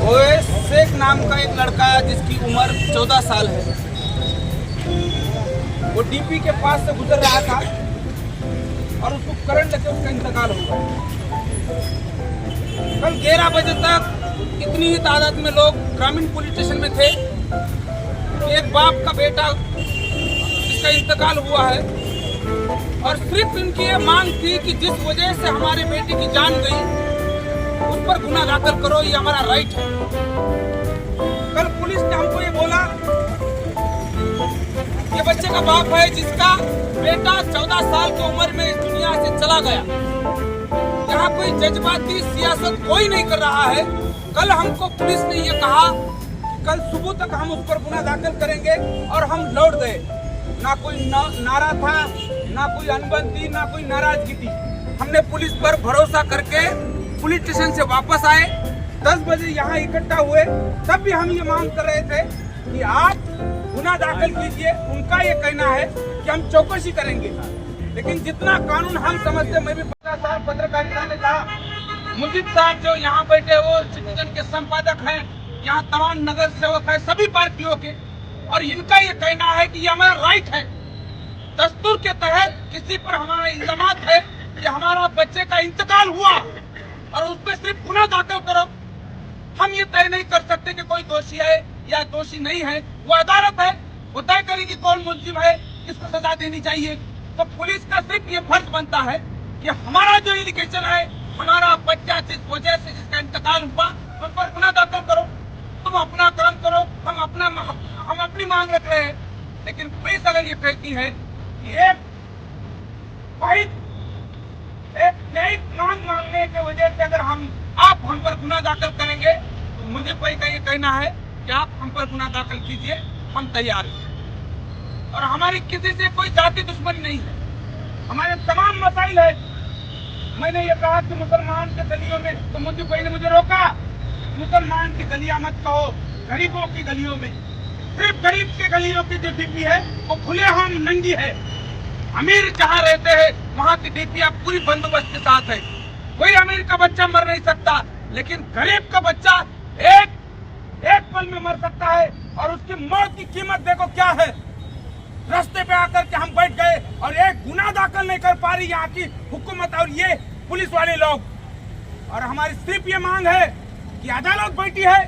OS Sheikh नाम का एक लड़का जिसकी उम्र 14 साल है, वो डीपी के पास से गुजर रहा था और उसको करंट लगे उसका इंतकाल हो गया। कल 11 बजे तक इतनी ही तादाद में लोग ग्रामीण पुलिस स्टेशन में थे कि एक बाप का बेटा जिसका इंतकाल हुआ है और सिर्फ इनकी ये मांग थी कि जिस वजह से हमारे बेटे की जान गई उस पर गुनाह दाखिल करो, ये हमारा राइट है। कल पुलिस ने हमको ये बोला, ये बच्चे का बाप है जिसका बेटा 14 साल की उम्र में इस दुनिया से चला गया। यहाँ कोई जज्बाती सियासत कोई नहीं कर रहा है। कल हमको पुलिस ने ये कहा कि कल सुबह तक हम उस पर गुनाह दाखिल करेंगे और हम लौट गए। ना कोई नारा था, ना कोई अनबन थी, ना कोई नाराजगी थी। हमने पुलिस पर भरोसा करके पुलिस स्टेशन से वापस आए। 10 बजे यहाँ इकट्ठा हुए, तब भी हम ये मांग कर रहे थे कि आप गुनाह दाखिल कीजिए। उनका ये कहना है कि हम चौकसी करेंगे, लेकिन जितना कानून हम समझते, मैं भी 15 साल पत्रकारिता में था। मुजीब साहब जो यहाँ बैठे वो सिटीजन के संपादक हैं, यहाँ तमाम नगर सेवक है सभी पार्टियों के, और इनका ये कहना है कि ये हमारा राइट है। दस्तूर के तहत किसी पर हमारा इल्जाम है कि हमारा बच्चे का इंतकाल हुआ और उस पर सिर्फ गुनाह दाखिल करो। हम ये तय नहीं कर सकते कि कोई दोषी है या दोषी नहीं है, वो अदालत है, वो तय करेगी कौन मुलजिम है, किसको सजा देनी चाहिए। तो पुलिस का सिर्फ ये फर्ज बनता है कि हमारा जो एलिगेशन है, हमारा बच्चा जिस वजह से जिसका इंतकाल हुआ उस पर गुनाह दाखिल करो। तुम अपना काम करो, हम अपनी मांग रख रहे हैं। लेकिन पुलिस अगर ये कहती है कि एक न्यायिक मांग मांगने की वजह से अगर आप हम पर गुनाह दाखिल करेंगे, तो मुझे कोई का ये कहना है कि आप हम पर गुनाह दाखिल कीजिए, हम तैयार हैं। और हमारी किसी से कोई जाति दुश्मनी नहीं है, हमारे तमाम मसाइल है। मैंने ये कहा कि मुसलमान के गलियों में, तो मुझे कोई ने मुझे रोका, मुसलमान की गलियां मत कहो, गरीबों की गलियों में। सिर्फ गरीब के गलियों की जो डीपी है वो खुलेआम नंगी है। अमीर जहाँ रहते हैं वहाँ की डीपी पूरी बंदोबस्त के साथ है। कोई अमीर का बच्चा मर नहीं सकता, लेकिन गरीब का बच्चा एक पल में मर सकता है। और उसकी मौत की कीमत देखो क्या है। रास्ते पे आकर के हम बैठ गए और एक गुनाह दाखिल नहीं कर पा रही यहाँ की हुकूमत और ये पुलिस वाले लोग। और हमारी सिर्फ ये मांग है कि अदालत बैठी है,